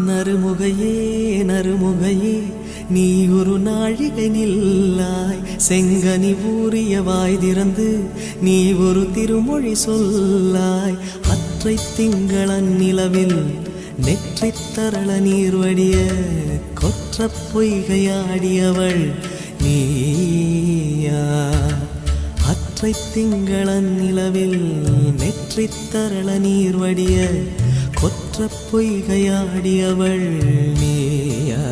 நறுமுகையே நறுமுகையே நீ ஒரு நாழிகை நில்லாய், செங்கனி ஊறிய வாய் திறந்து நீ ஒரு திருமொழி சொல்லாய். அற்றை திங்களன் நிலவில் நெற்றி தரள நீர் வடிய கொற்ற பொய்கையாடியவள் நீயா. அற்றை திங்களன் நிலவில் நெற்றி தரள நீர் வடிய கொற்ற பொய்கையாடியவள் நீயா.